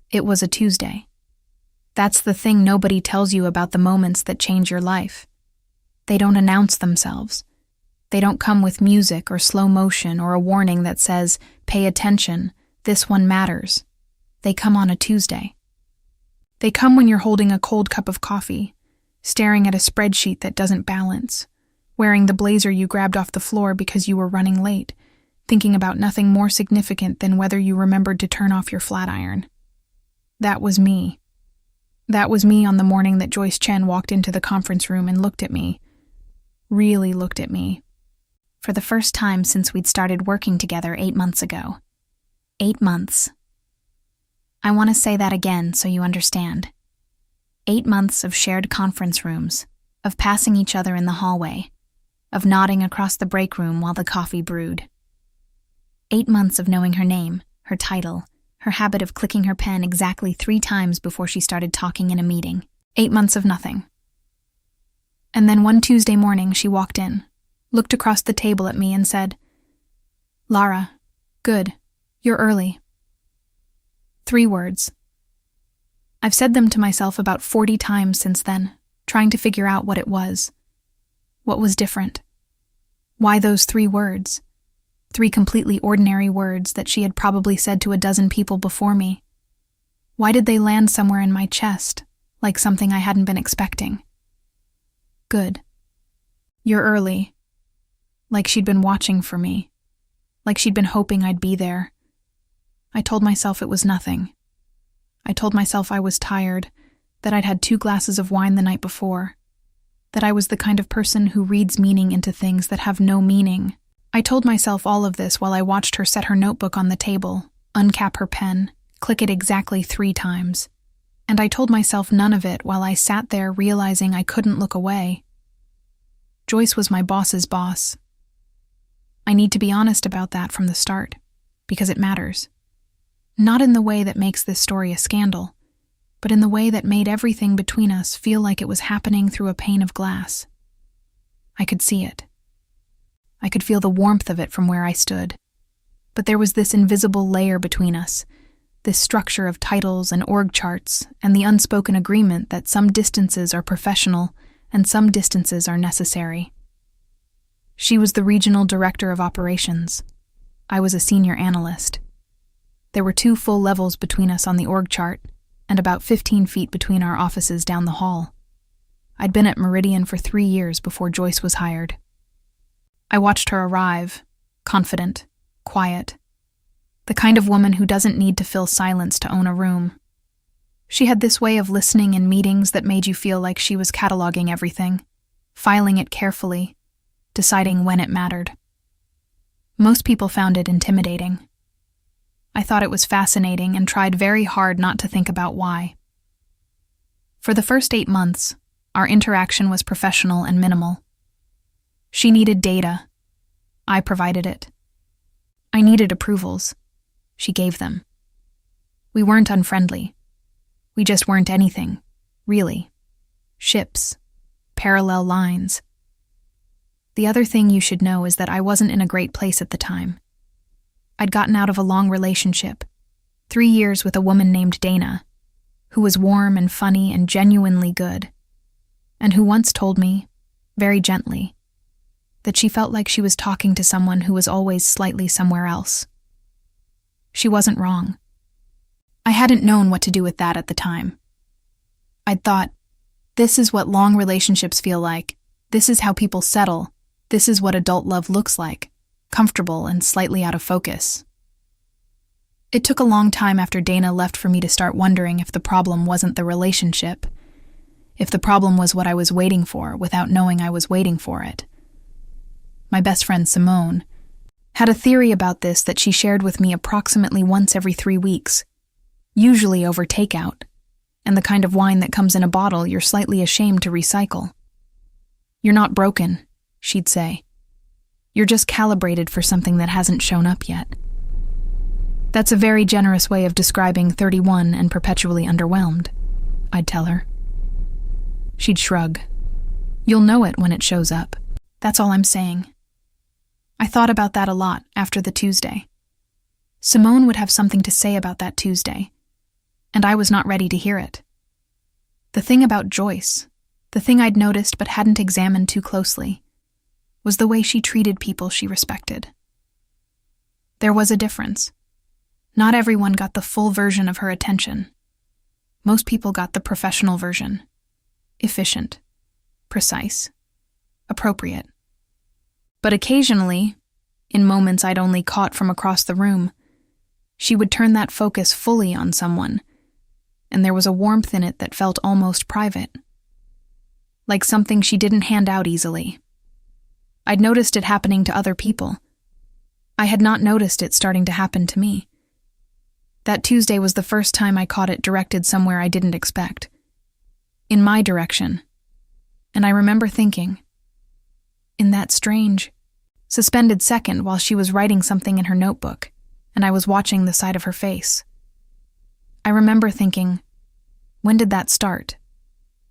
It was a Tuesday. That's the thing nobody tells you about the moments that change your life. They don't announce themselves. They don't come with music or slow motion or a warning that says, "Pay attention, this one matters." They come on a Tuesday. They come when you're holding a cold cup of coffee, staring at a spreadsheet that doesn't balance, wearing the blazer you grabbed off the floor because you were running late, thinking about nothing more significant than whether you remembered to turn off your flat iron. That was me. That was me on the morning that Joyce Chen walked into the conference room and looked at me. Really looked at me. For the first time since we'd started working together 8 months ago. 8 months. I want to say that again so you understand. 8 months of shared conference rooms, of passing each other in the hallway, of nodding across the break room while the coffee brewed. 8 months of knowing her name, her title, her habit of clicking her pen exactly 3 times before she started talking in a meeting. 8 months of nothing. And then one Tuesday morning she walked in, looked across the table at me and said, "Lara, good, you're early." 3 words. I've said them to myself about 40 times since then, trying to figure out what it was. What was different? Why those 3 words? 3 completely ordinary words that she had probably said to a dozen people before me. Why did they land somewhere in my chest, like something I hadn't been expecting? Good. You're early. Like she'd been watching for me. Like she'd been hoping I'd be there. I told myself it was nothing. I told myself I was tired, that I'd had 2 glasses of wine the night before, that I was the kind of person who reads meaning into things that have no meaning. I told myself all of this while I watched her set her notebook on the table, uncap her pen, click it exactly 3 times. And I told myself none of it while I sat there realizing I couldn't look away. Joyce was my boss's boss. I need to be honest about that from the start, because it matters. Not in the way that makes this story a scandal, but in the way that made everything between us feel like it was happening through a pane of glass. I could see it. I could feel the warmth of it from where I stood. But there was this invisible layer between us, this structure of titles and org charts, and the unspoken agreement that some distances are professional and some distances are necessary. She was the regional director of operations. I was a senior analyst. There were 2 full levels between us on the org chart, and about 15 feet between our offices down the hall. I'd been at Meridian for 3 years before Joyce was hired. I watched her arrive, confident, quiet, the kind of woman who doesn't need to fill silence to own a room. She had this way of listening in meetings that made you feel like she was cataloging everything, filing it carefully, deciding when it mattered. Most people found it intimidating. I thought it was fascinating and tried very hard not to think about why. For the first 8 months, our interaction was professional and minimal. She needed data. I provided it. I needed approvals. She gave them. We weren't unfriendly. We just weren't anything, really. Ships. Parallel lines. The other thing you should know is that I wasn't in a great place at the time. I'd gotten out of a long relationship, 3 years with a woman named Dana, who was warm and funny and genuinely good, and who once told me, very gently, that she felt like she was talking to someone who was always slightly somewhere else. She wasn't wrong. I hadn't known what to do with that at the time. I'd thought, this is what long relationships feel like. This is how people settle. This is what adult love looks like. Comfortable and slightly out of focus. It took a long time after Dana left for me to start wondering if the problem wasn't the relationship, if the problem was what I was waiting for without knowing I was waiting for it. My best friend Simone had a theory about this that she shared with me approximately once every 3 weeks, usually over takeout, and the kind of wine that comes in a bottle you're slightly ashamed to recycle. "You're not broken," she'd say. "You're just calibrated for something that hasn't shown up yet." That's a very generous way of describing 31 and perpetually underwhelmed, I'd tell her. She'd shrug. "You'll know it when it shows up. That's all I'm saying." I thought about that a lot after the Tuesday. Simone would have something to say about that Tuesday. and I was not ready to hear it. The thing about Joyce, the thing I'd noticed but hadn't examined too closely, was the way she treated people she respected. There was a difference. Not everyone got the full version of her attention. Most people got the professional version. Efficient, precise, appropriate. But occasionally, in moments I'd only caught from across the room, she would turn that focus fully on someone, and there was a warmth in it that felt almost private. Like something she didn't hand out easily. I'd noticed it happening to other people. I had not noticed it starting to happen to me. That Tuesday was the first time I caught it directed somewhere I didn't expect. In my direction. And I remember thinking, in that strange, suspended second while she was writing something in her notebook, and I was watching the side of her face. I remember thinking, when did that start?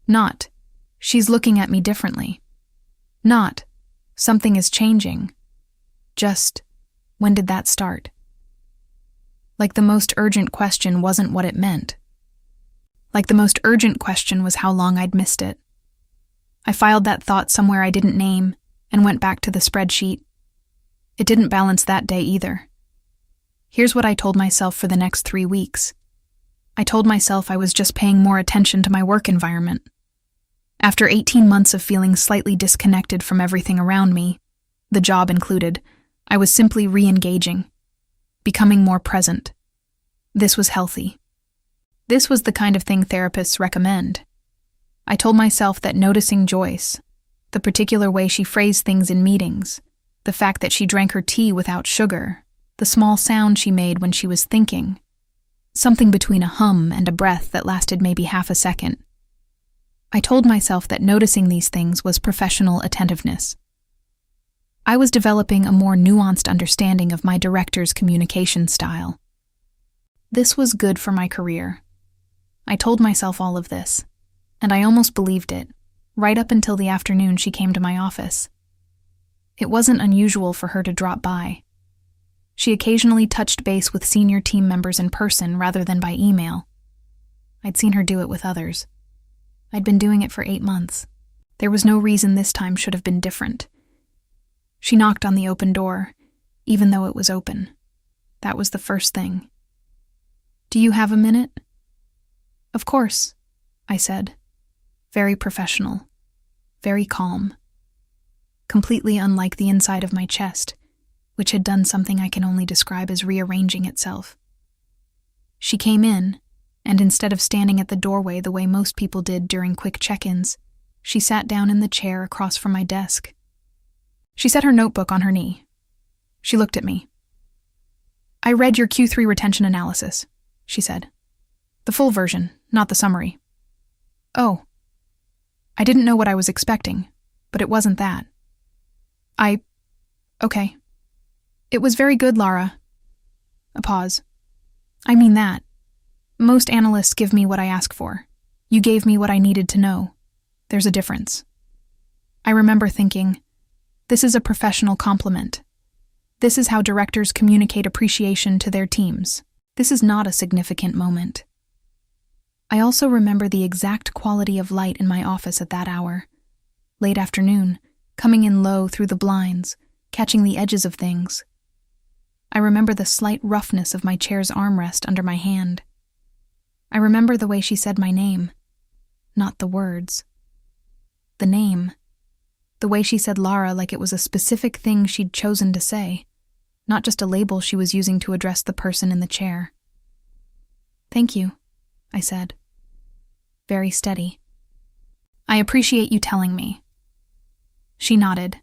Not, she's looking at me differently. Not, something is changing. Just, when did that start? Like the most urgent question wasn't what it meant. Like the most urgent question was how long I'd missed it. I filed that thought somewhere I didn't name and went back to the spreadsheet. It didn't balance that day either. Here's what I told myself for the next 3 weeks. I told myself I was just paying more attention to my work environment. After 18 months of feeling slightly disconnected from everything around me, the job included, I was simply re-engaging, becoming more present. This was healthy. This was the kind of thing therapists recommend. I told myself that noticing Joyce, the particular way she phrased things in meetings, the fact that she drank her tea without sugar, the small sound she made when she was thinking, something between a hum and a breath that lasted maybe half a second. I told myself that noticing these things was professional attentiveness. I was developing a more nuanced understanding of my director's communication style. This was good for my career. I told myself all of this, and I almost believed it, right up until the afternoon she came to my office. It wasn't unusual for her to drop by. She occasionally touched base with senior team members in person rather than by email. I'd seen her do it with others. I'd been doing it for 8 months. There was no reason this time should have been different. She knocked on the open door, even though it was open. That was the first thing. "Do you have a minute?" "Of course," I said. Very professional. Very calm. Completely unlike the inside of my chest, which had done something I can only describe as rearranging itself. She came in, and instead of standing at the doorway the way most people did during quick check-ins, she sat down in the chair across from my desk. She set her notebook on her knee. She looked at me. "I read your Q3 retention analysis," she said. "The full version, not the summary." "Oh." I didn't know what I was expecting, but it wasn't that. Okay. "It was very good, Lara." A pause. "I mean that. Most analysts give me what I ask for. You gave me what I needed to know. There's a difference." I remember thinking, this is a professional compliment. This is how directors communicate appreciation to their teams. This is not a significant moment. I also remember the exact quality of light in my office at that hour. Late afternoon, coming in low through the blinds, catching the edges of things. I remember the slight roughness of my chair's armrest under my hand. I remember the way she said my name. Not the words. The name. The way she said Lara like it was a specific thing she'd chosen to say, not just a label she was using to address the person in the chair. "Thank you," I said. Very steady. "I appreciate you telling me." She nodded,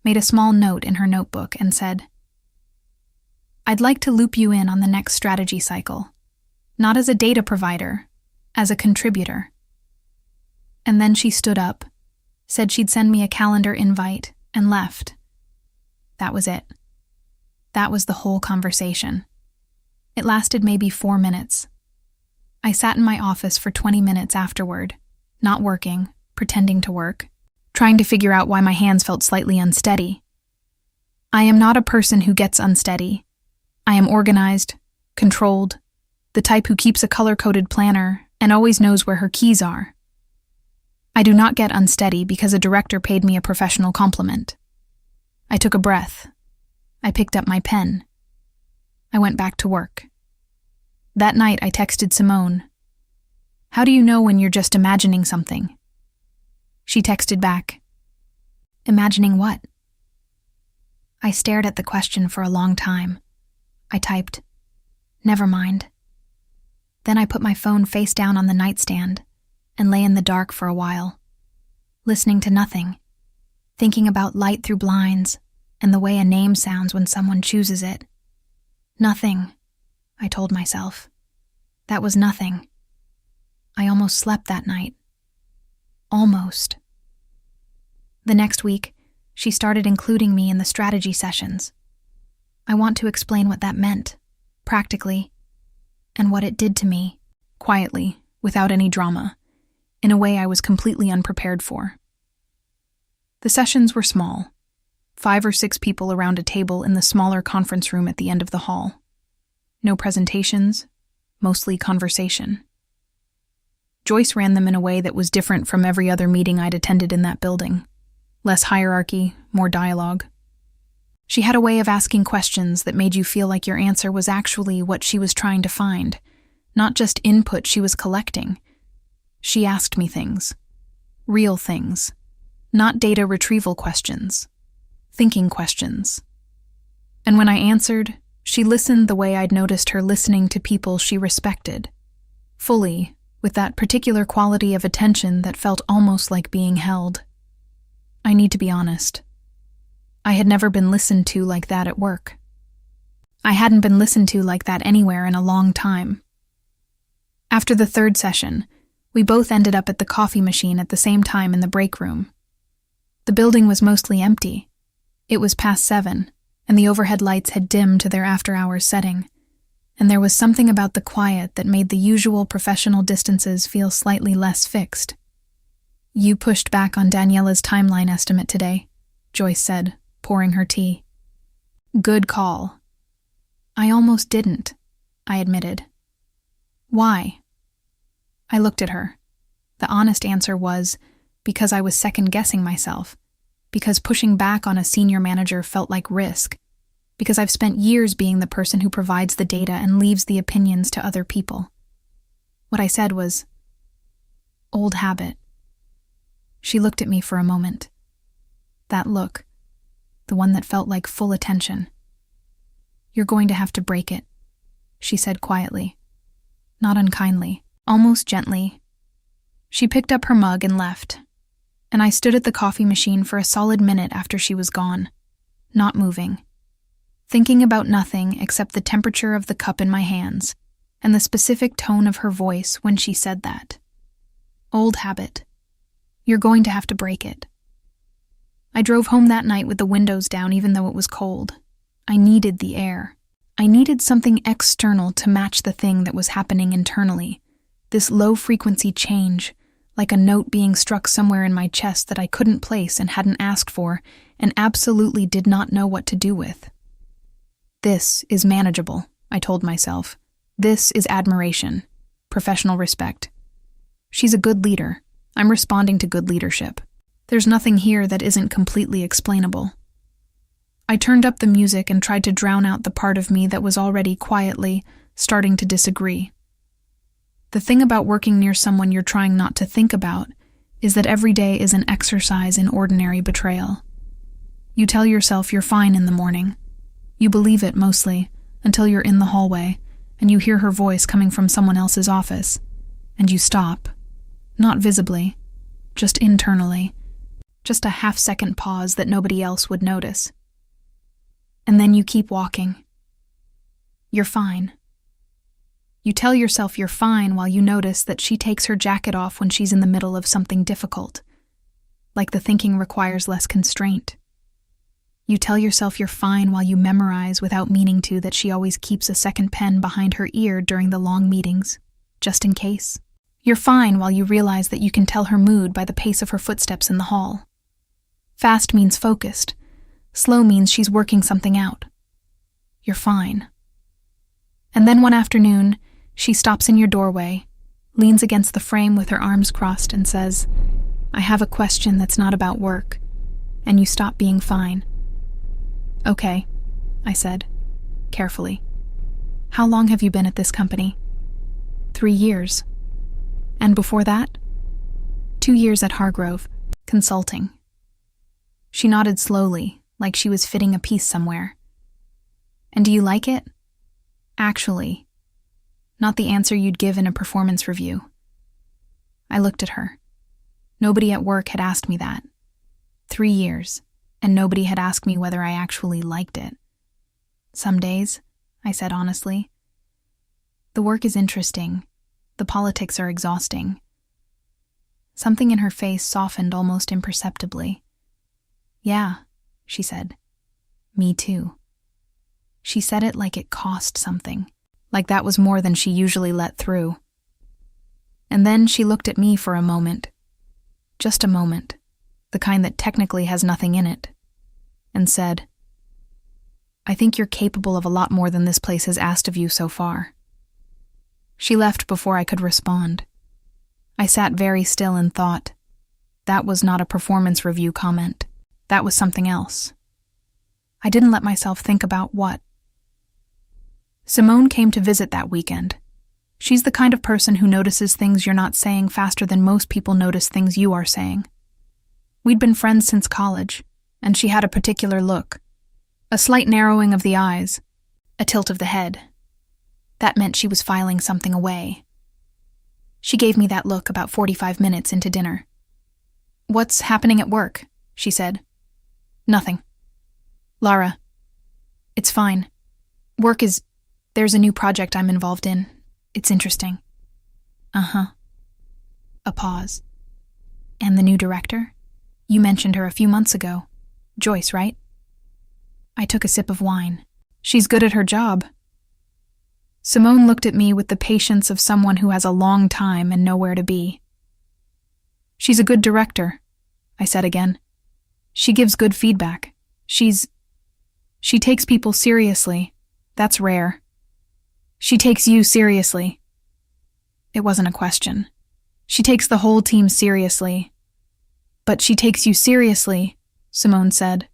made a small note in her notebook, and said, "I'd like to loop you in on the next strategy cycle, not as a data provider, as a contributor." And then she stood up, said she'd send me a calendar invite, and left. That was it. That was the whole conversation. It lasted maybe 4 minutes. I sat in my office for 20 minutes afterward, not working, pretending to work, trying to figure out why my hands felt slightly unsteady. I am not a person who gets unsteady. I am organized, controlled, the type who keeps a color-coded planner and always knows where her keys are. I do not get unsteady because a director paid me a professional compliment. I took a breath. I picked up my pen. I went back to work. That night I texted Simone. "How do you know when you're just imagining something?" She texted back, "Imagining what?" I stared at the question for a long time. I typed, "Never mind." Then I put my phone face down on the nightstand and lay in the dark for a while, listening to nothing, thinking about light through blinds and the way a name sounds when someone chooses it. Nothing, I told myself. That was nothing. I almost slept that night. Almost. The next week, she started including me in the strategy sessions. I want to explain what that meant, practically, and what it did to me, quietly, without any drama, in a way I was completely unprepared for. The sessions were small, 5 or 6 people around a table in the smaller conference room at the end of the hall. No presentations, mostly conversation. Joyce ran them in a way that was different from every other meeting I'd attended in that building. Less hierarchy, more dialogue. She had a way of asking questions that made you feel like your answer was actually what she was trying to find, not just input she was collecting. She asked me things. Real things. Not data retrieval questions. Thinking questions. And when I answered, she listened the way I'd noticed her listening to people she respected. Fully, with that particular quality of attention that felt almost like being held. I need to be honest. I had never been listened to like that at work. I hadn't been listened to like that anywhere in a long time. After the 3rd session, we both ended up at the coffee machine at the same time in the break room. The building was mostly empty. It was past 7, and the overhead lights had dimmed to their after-hours setting, and there was something about the quiet that made the usual professional distances feel slightly less fixed. "You pushed back on Daniela's timeline estimate today," Joyce said, pouring her tea. "Good call." "I almost didn't," I admitted. "Why?" I looked at her. The honest answer was, because I was second-guessing myself, because pushing back on a senior manager felt like risk, because I've spent years being the person who provides the data and leaves the opinions to other people. What I said was, "Old habit." She looked at me for a moment. That look, the one that felt like full attention. "You're going to have to break it," she said quietly. Not unkindly, almost gently. She picked up her mug and left, and I stood at the coffee machine for a solid minute after she was gone, not moving, thinking about nothing except the temperature of the cup in my hands and the specific tone of her voice when she said that. Old habit. You're going to have to break it. I drove home that night with the windows down even though it was cold. I needed the air. I needed something external to match the thing that was happening internally. This low-frequency change, like a note being struck somewhere in my chest that I couldn't place and hadn't asked for, and absolutely did not know what to do with. This is manageable, I told myself. This is admiration, professional respect. She's a good leader. I'm responding to good leadership. There's nothing here that isn't completely explainable. I turned up the music and tried to drown out the part of me that was already quietly starting to disagree. The thing about working near someone you're trying not to think about is that every day is an exercise in ordinary betrayal. You tell yourself you're fine in the morning. You believe it mostly, until you're in the hallway, and you hear her voice coming from someone else's office, and you stop. Not visibly, just internally. Just a half-second pause that nobody else would notice. And then you keep walking. You're fine. You tell yourself you're fine while you notice that she takes her jacket off when she's in the middle of something difficult, like the thinking requires less constraint. You tell yourself you're fine while you memorize without meaning to that she always keeps a second pen behind her ear during the long meetings, just in case. You're fine while you realize that you can tell her mood by the pace of her footsteps in the hall. Fast means focused. Slow means she's working something out. You're fine. And then one afternoon, She stops in your doorway, leans against the frame with her arms crossed and says, "I have a question that's not about work," and you stop being fine. "Okay," I said, carefully. "How long have you been at this company?" 3 years. "And before that?" 2 years at Hargrove, consulting. She nodded slowly, like she was fitting a piece somewhere. "And do you like it?" "Actually." Not the answer you'd give in a performance review. I looked at her. Nobody at work had asked me that. 3 years, and nobody had asked me whether I actually liked it. "Some days," I said honestly. "The work is interesting. The politics are exhausting." Something in her face softened almost imperceptibly. "Yeah," she said. "Me too." She said it like it cost something, like that was more than she usually let through. And then she looked at me for a moment. Just a moment, the kind that technically has nothing in it, and said, "I think you're capable of a lot more than this place has asked of you so far." She left before I could respond. I sat very still and thought. That was not a performance review comment. That was something else. I didn't let myself think about what. Simone came to visit that weekend. She's the kind of person who notices things you're not saying faster than most people notice things you are saying. We'd been friends since college, and she had a particular look. A slight narrowing of the eyes, a tilt of the head. That meant she was filing something away. She gave me that look about 45 minutes into dinner. "What's happening at work?" she said. "Nothing." "Lara, it's fine. There's a new project I'm involved in. It's interesting." "Uh-huh." A pause. "And the new director? You mentioned her a few months ago. Joyce, right?" I took a sip of wine. "She's good at her job." Simone looked at me with the patience of someone who has a long time and nowhere to be. "She's a good director," I said again. "She gives good feedback. She takes people seriously. That's rare. She takes you seriously." It wasn't a question. "She takes the whole team seriously." "But she takes you seriously," Simone said,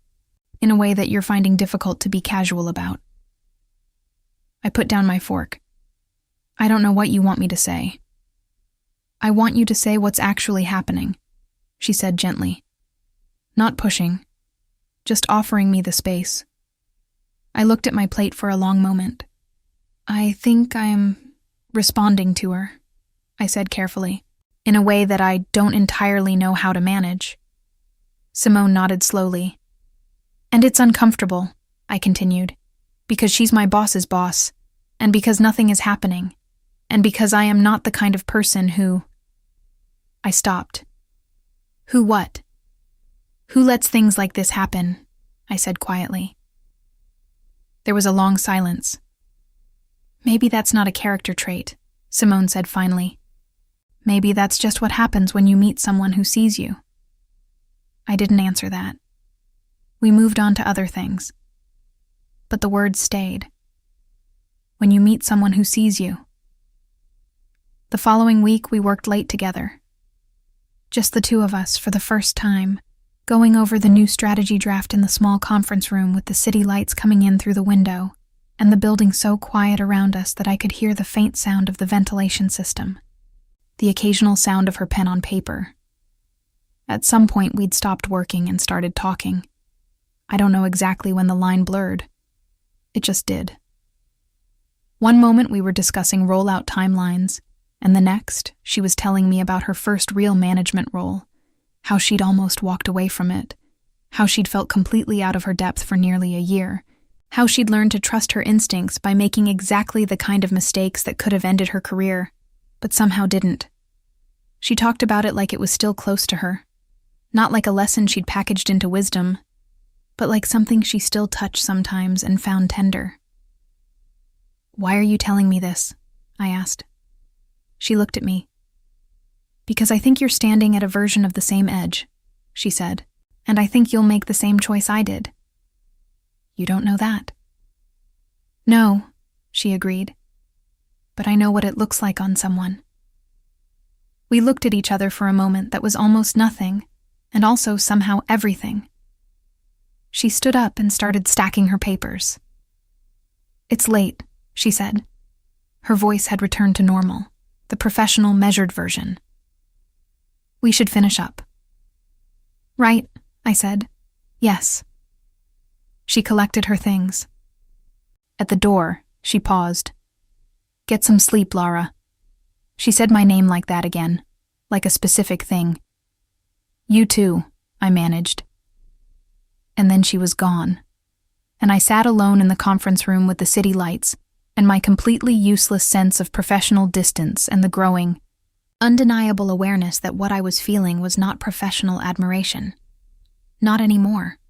"in a way that you're finding difficult to be casual about." I put down my fork. "I don't know what you want me to say." "I want you to say what's actually happening," she said gently. Not pushing, just offering me the space. I looked at my plate for a long moment. "I think I'm responding to her," I said carefully, "in a way that I don't entirely know how to manage." Simone nodded slowly. "And it's uncomfortable," I continued, "because she's my boss's boss, and because nothing is happening, and because I am not the kind of person who—" I stopped. "Who what?" "Who lets things like this happen," I said quietly. There was a long silence. "Maybe that's not a character trait," Simone said finally. "Maybe that's just what happens when you meet someone who sees you." I didn't answer that. We moved on to other things. But the words stayed. When you meet someone who sees you. The following week we worked late together. Just the two of us for the first time, going over the new strategy draft in the small conference room with the city lights coming in through the window, and the building so quiet around us that I could hear the faint sound of the ventilation system, the occasional sound of her pen on paper. At some point we'd stopped working and started talking. I don't know exactly when the line blurred. It just did. One moment we were discussing rollout timelines, and the next she was telling me about her first real management role, how she'd almost walked away from it, how she'd felt completely out of her depth for nearly a year, how she'd learned to trust her instincts by making exactly the kind of mistakes that could have ended her career, but somehow didn't. She talked about it like it was still close to her, not like a lesson she'd packaged into wisdom, but like something she still touched sometimes and found tender. "Why are you telling me this?" I asked. She looked at me. "Because I think you're standing at a version of the same edge," she said, "and I think you'll make the same choice I did." "You don't know that." "No," she agreed. but I know what it looks like on someone. We looked at each other for a moment that was almost nothing, and also somehow everything. She stood up and started stacking her papers. "It's late," she said. Her voice had returned to normal, the professional, measured version. "We should finish up." "Right," I said. "Yes." She collected her things. At the door, she paused. "Get some sleep, Lara." She said my name like that again, like a specific thing. "You too," I managed. And then she was gone, and I sat alone in the conference room with the city lights and my completely useless sense of professional distance and the growing, undeniable awareness that what I was feeling was not professional admiration. Not anymore.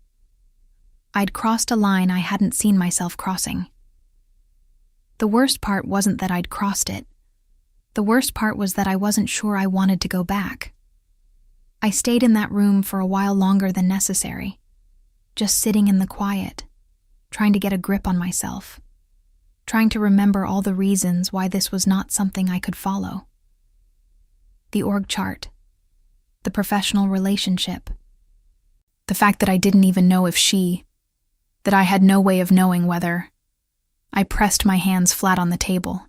I'd crossed a line I hadn't seen myself crossing. The worst part wasn't that I'd crossed it. The worst part was that I wasn't sure I wanted to go back. I stayed in that room for a while longer than necessary, just sitting in the quiet, trying to get a grip on myself, trying to remember all the reasons why this was not something I could follow. The org chart, the professional relationship, the fact that I didn't even know if that I had no way of knowing whether. I pressed my hands flat on the table.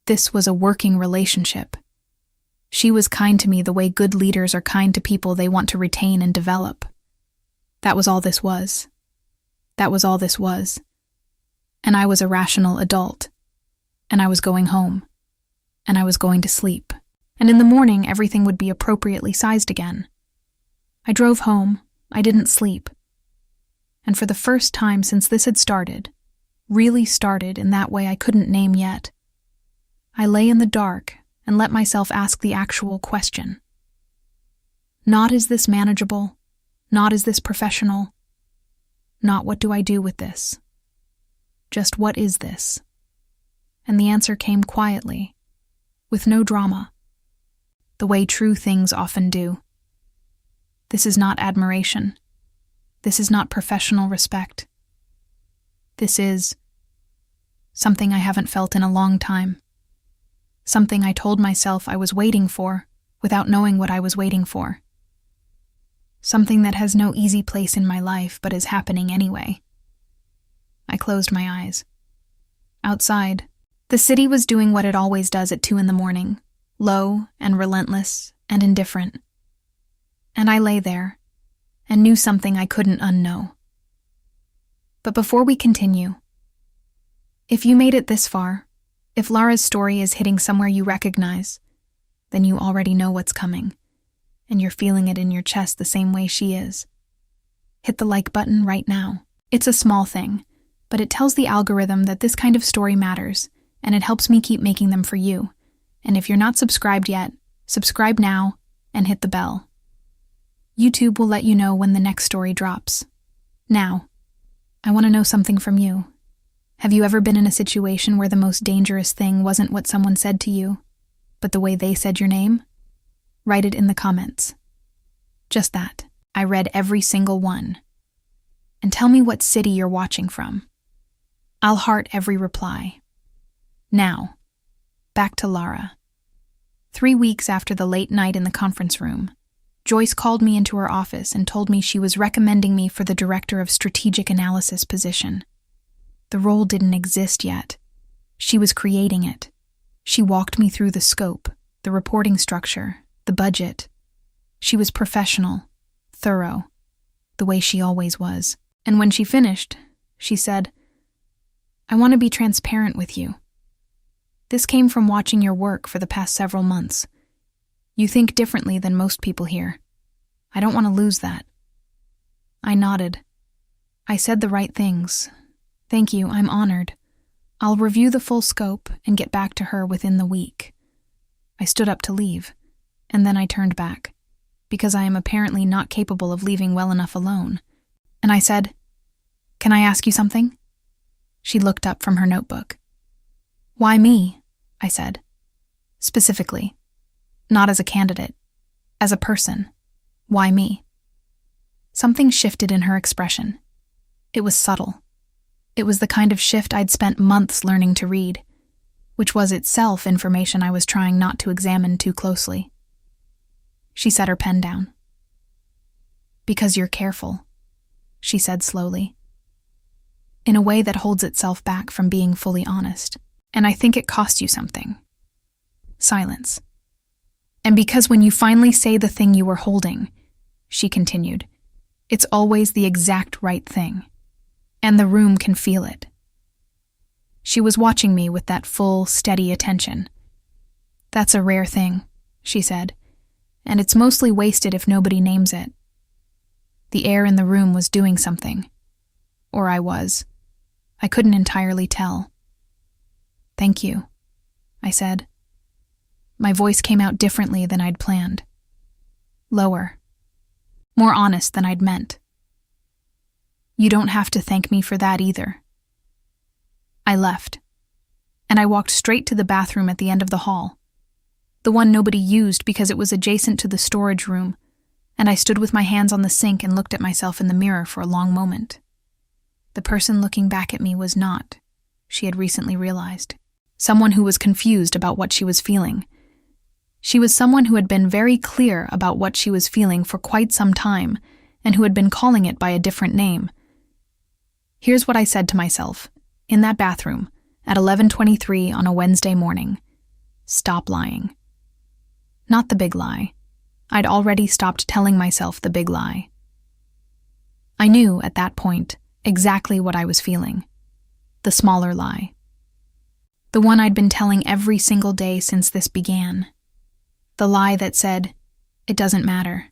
This was a working relationship. She was kind to me the way good leaders are kind to people they want to retain and develop. That was all this was. That was all this was. And I was a rational adult. And I was going home. And I was going to sleep. And in the morning, everything would be appropriately sized again. I drove home. I didn't sleep. And for the first time since this had started, really started in that way I couldn't name yet, I lay in the dark and let myself ask the actual question. Not is this manageable? Not is this professional? Not what do I do with this? Just what is this? And the answer came quietly, with no drama, the way true things often do. This is not admiration. This is not professional respect. This is something I haven't felt in a long time. Something I told myself I was waiting for without knowing what I was waiting for. Something that has no easy place in my life but is happening anyway. I closed my eyes. Outside, the city was doing what it always does at 2 a.m, low and relentless and indifferent. And I lay there and knew something I couldn't unknow. But before we continue, if you made it this far, if Lara's story is hitting somewhere you recognize, then you already know what's coming, and you're feeling it in your chest the same way she is. Hit the like button right now. It's a small thing, but it tells the algorithm that this kind of story matters, and it helps me keep making them for you. And if you're not subscribed yet, subscribe now and hit the bell. YouTube will let you know when the next story drops. Now, I want to know something from you. Have you ever been in a situation where the most dangerous thing wasn't what someone said to you, but the way they said your name? Write it in the comments. Just that. I read every single one. And tell me what city you're watching from. I'll heart every reply. Now, back to Lara. 3 weeks after the late night in the conference room, Joyce called me into her office and told me she was recommending me for the Director of Strategic Analysis position. The role didn't exist yet. She was creating it. She walked me through the scope, the reporting structure, the budget. She was professional, thorough, the way she always was. And when she finished, she said, "I want to be transparent with you. This came from watching your work for the past several months. You think differently than most people here. I don't want to lose that." I nodded. I said the right things. Thank you, I'm honored. I'll review the full scope and get back to her within the week. I stood up to leave, and then I turned back, because I am apparently not capable of leaving well enough alone. And I said, "Can I ask you something?" She looked up from her notebook. "Why me?" I said. Specifically. Not as a candidate. As a person. Why me? Something shifted in her expression. It was subtle. It was the kind of shift I'd spent months learning to read. which was itself information I was trying not to examine too closely. She set her pen down. "Because you're careful," she said slowly, in a way that holds itself back from being fully honest. "And I think it cost you something." Silence. "And because when you finally say the thing you were holding," she continued, "it's always the exact right thing. And the room can feel it." She was watching me with that full, steady attention. "That's a rare thing," she said, "and it's mostly wasted if nobody names it." The air in the room was doing something. Or I was. I couldn't entirely tell. "Thank you," I said. My voice came out differently than I'd planned. Lower. More honest than I'd meant. "You don't have to thank me for that either." I left, and I walked straight to the bathroom at the end of the hall, the one nobody used because it was adjacent to the storage room, and I stood with my hands on the sink and looked at myself in the mirror for a long moment. The person looking back at me was not, she had recently realized, someone who was confused about what she was feeling. She was someone who had been very clear about what she was feeling for quite some time and who had been calling it by a different name. Here's what I said to myself, in that bathroom, at 11:23 on a Wednesday morning. Stop lying. Not the big lie. I'd already stopped telling myself the big lie. I knew, at that point, exactly what I was feeling. The smaller lie. The one I'd been telling every single day since this began. The lie that said, "It doesn't matter."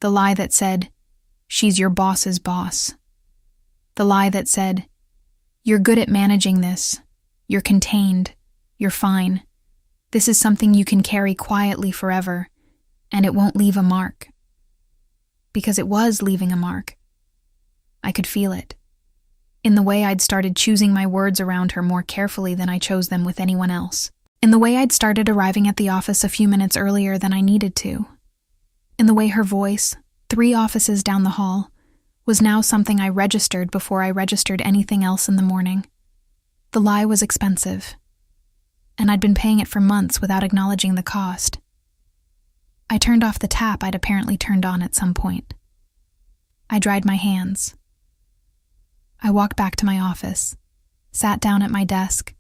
The lie that said, "She's your boss's boss." The lie that said, "You're good at managing this. You're contained. You're fine. This is something you can carry quietly forever, and it won't leave a mark." Because it was leaving a mark. I could feel it. In the way I'd started choosing my words around her more carefully than I chose them with anyone else. In the way I'd started arriving at the office a few minutes earlier than I needed to. In the way her voice, 3 offices down the hall, was now something I registered before I registered anything else in the morning. The lie was expensive, and I'd been paying it for months without acknowledging the cost. I turned off the tap I'd apparently turned on at some point. I dried my hands. I walked back to my office, sat down at my desk,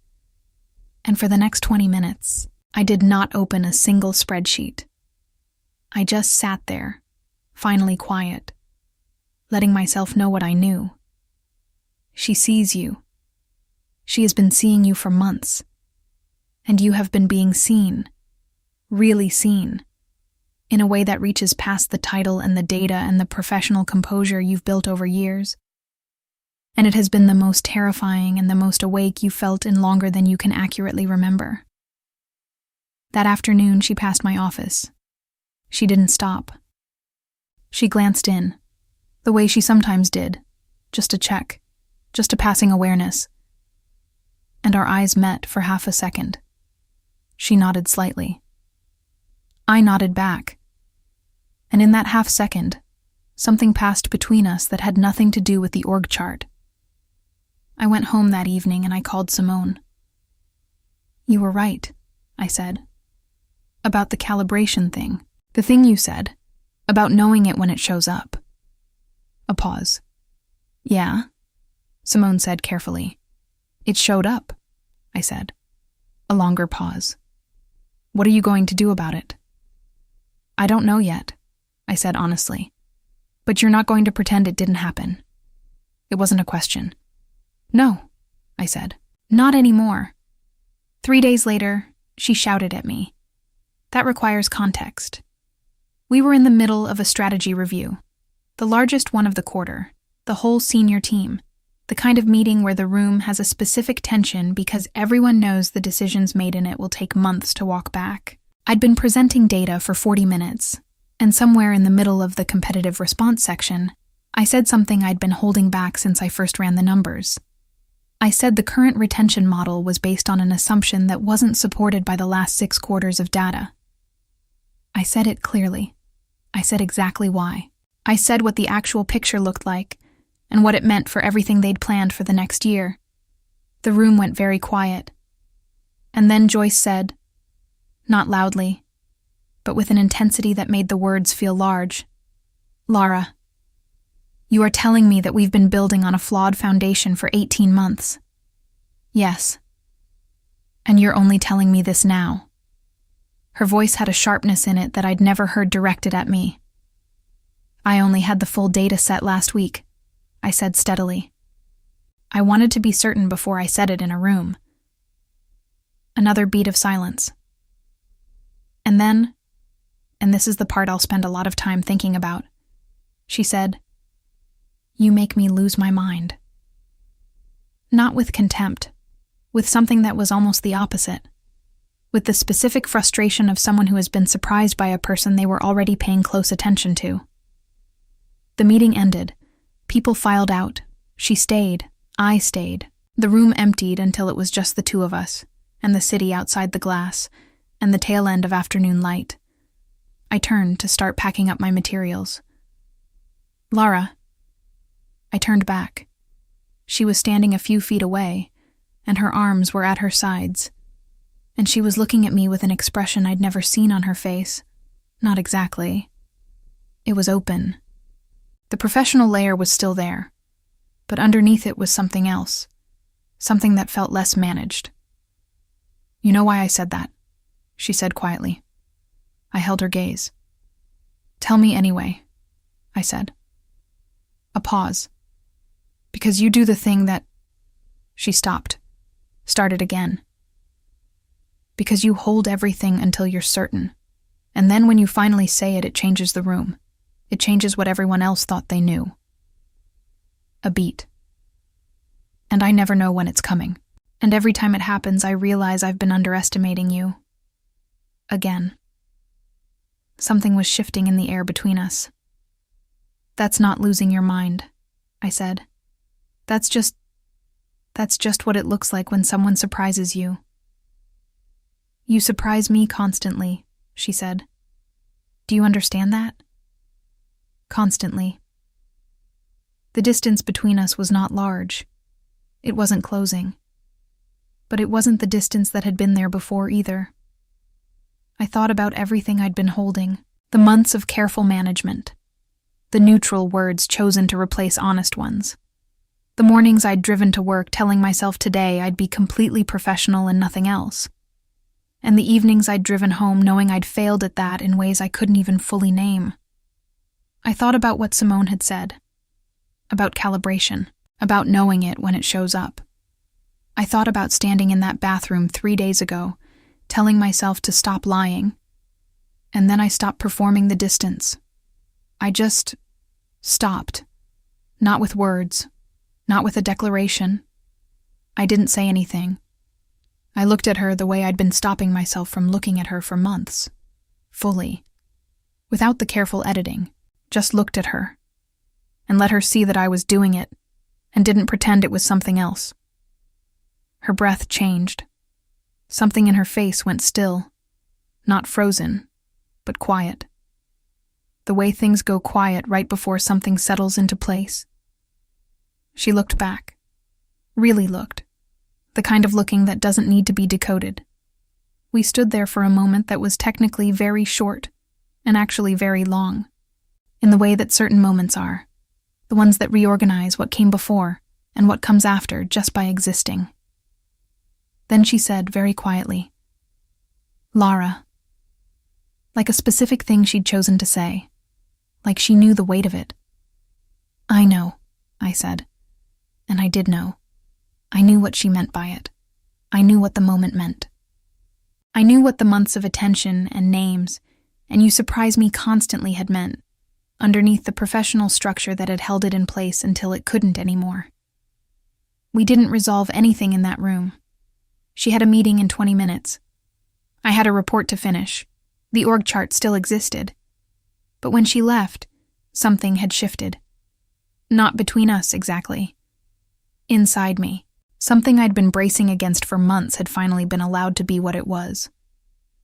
and for the next 20 minutes, I did not open a single spreadsheet. I just sat there, finally quiet, letting myself know what I knew. She sees you. She has been seeing you for months, and you have been being seen, really seen, in a way that reaches past the title and the data and the professional composure you've built over years. And it has been the most terrifying and the most awake you felt in longer than you can accurately remember. That afternoon, she passed my office. She didn't stop. She glanced in, the way she sometimes did, just to check, just a passing awareness. And our eyes met for half a second. She nodded slightly. I nodded back. And in that half second, something passed between us that had nothing to do with the org chart. I went home that evening and I called Simone. "You were right," I said. "About the calibration thing. The thing you said. About knowing it when it shows up." A pause. "Yeah," Simone said carefully. "It showed up," I said. A longer pause. "What are you going to do about it?" "I don't know yet," I said honestly. "But you're not going to pretend it didn't happen." It wasn't a question. "No," I said. "Not anymore." 3 days later, she shouted at me. That requires context. We were in the middle of a strategy review, the largest one of the quarter, the whole senior team, the kind of meeting where the room has a specific tension because everyone knows the decisions made in it will take months to walk back. I'd been presenting data for 40 minutes, and somewhere in the middle of the competitive response section, I said something I'd been holding back since I first ran the numbers. I said the current retention model was based on an assumption that wasn't supported by the last 6 quarters of data. I said it clearly. I said exactly why. I said what the actual picture looked like and what it meant for everything they'd planned for the next year. The room went very quiet. And then Joyce said, not loudly, but with an intensity that made the words feel large, "Lara, you are telling me that we've been building on a flawed foundation for 18 months. Yes. And you're only telling me this now." Her voice had a sharpness in it that I'd never heard directed at me. "I only had the full data set last week," I said steadily. I wanted to be certain before I said it in a room. Another beat of silence. And then, and this is the part I'll spend a lot of time thinking about, she said, "You make me lose my mind." Not with contempt, with something that was almost the opposite, with the specific frustration of someone who has been surprised by a person they were already paying close attention to. The meeting ended. People filed out. She stayed. I stayed. The room emptied until it was just the two of us, and the city outside the glass, and the tail end of afternoon light. I turned to start packing up my materials. "Lara." I turned back. She was standing a few feet away, and her arms were at her sides, and she was looking at me with an expression I'd never seen on her face. Not exactly. It was open. The professional layer was still there, but underneath it was something else, something that felt less managed. "You know why I said that?" she said quietly. I held her gaze. "Tell me anyway," I said. A pause. "Because you do the thing that—" She stopped, started again. "Because you hold everything until you're certain, and then when you finally say it, it changes the room. It changes what everyone else thought they knew." A beat. "And I never know when it's coming. And every time it happens, I realize I've been underestimating you." Again. Something was shifting in the air between us. "That's not losing your mind," I said. That's just what it looks like when someone surprises you." "You surprise me constantly," she said. "Do you understand that?" "Constantly." The distance between us was not large. It wasn't closing. But it wasn't the distance that had been there before either. I thought about everything I'd been holding, the months of careful management, the neutral words chosen to replace honest ones, the mornings I'd driven to work telling myself today I'd be completely professional and nothing else, and the evenings I'd driven home knowing I'd failed at that in ways I couldn't even fully name. I thought about what Simone had said, about calibration, about knowing it when it shows up. I thought about standing in that bathroom 3 days ago, telling myself to stop lying, and then I stopped performing the distance. I just stopped, not with words, not with a declaration. I didn't say anything. I looked at her the way I'd been stopping myself from looking at her for months, fully, without the careful editing, just looked at her, and let her see that I was doing it, and didn't pretend it was something else. Her breath changed. Something in her face went still, not frozen, but quiet. The way things go quiet right before something settles into place. She looked back. Really looked. The kind of looking that doesn't need to be decoded. We stood there for a moment that was technically very short, and actually very long, in the way that certain moments are, the ones that reorganize what came before and what comes after just by existing. Then she said very quietly, "Lara," like a specific thing she'd chosen to say, like she knew the weight of it. "I know," I said, and I did know. I knew what she meant by it. I knew what the moment meant. I knew what the months of attention and names and "you surprise me constantly" had meant, underneath the professional structure that had held it in place until it couldn't anymore. We didn't resolve anything in that room. She had a meeting in 20 minutes. I had a report to finish. The org chart still existed. But when she left, something had shifted. Not between us, exactly. Inside me, something I'd been bracing against for months had finally been allowed to be what it was.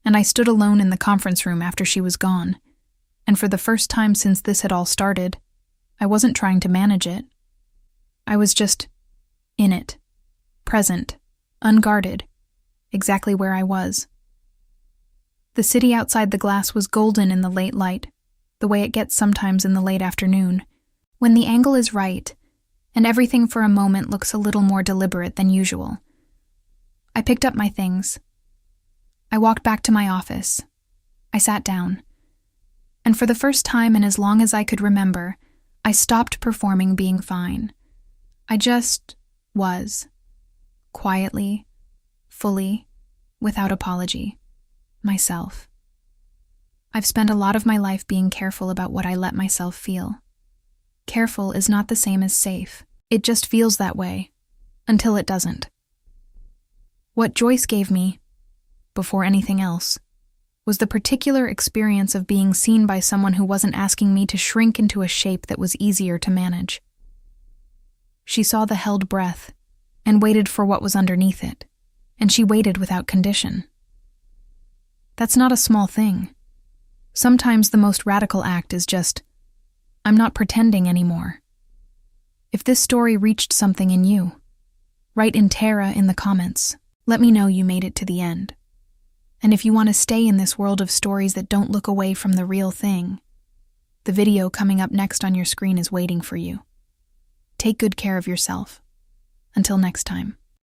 And I stood alone in the conference room after she was gone. And for the first time since this had all started, I wasn't trying to manage it. I was just in it, present, unguarded, exactly where I was. The city outside the glass was golden in the late light, the way it gets sometimes in the late afternoon, when the angle is right, and everything for a moment looks a little more deliberate than usual. I picked up my things. I walked back to my office. I sat down. And for the first time in as long as I could remember, I stopped performing being fine. I just was. Quietly, fully, without apology. Myself. I've spent a lot of my life being careful about what I let myself feel. Careful is not the same as safe. It just feels that way, until it doesn't. What Joyce gave me, before anything else, was the particular experience of being seen by someone who wasn't asking me to shrink into a shape that was easier to manage. She saw the held breath and waited for what was underneath it, and she waited without condition. That's not a small thing. Sometimes the most radical act is just, I'm not pretending anymore. If this story reached something in you, write in Tara in the comments. Let me know you made it to the end. And if you want to stay in this world of stories that don't look away from the real thing, the video coming up next on your screen is waiting for you. Take good care of yourself. Until next time.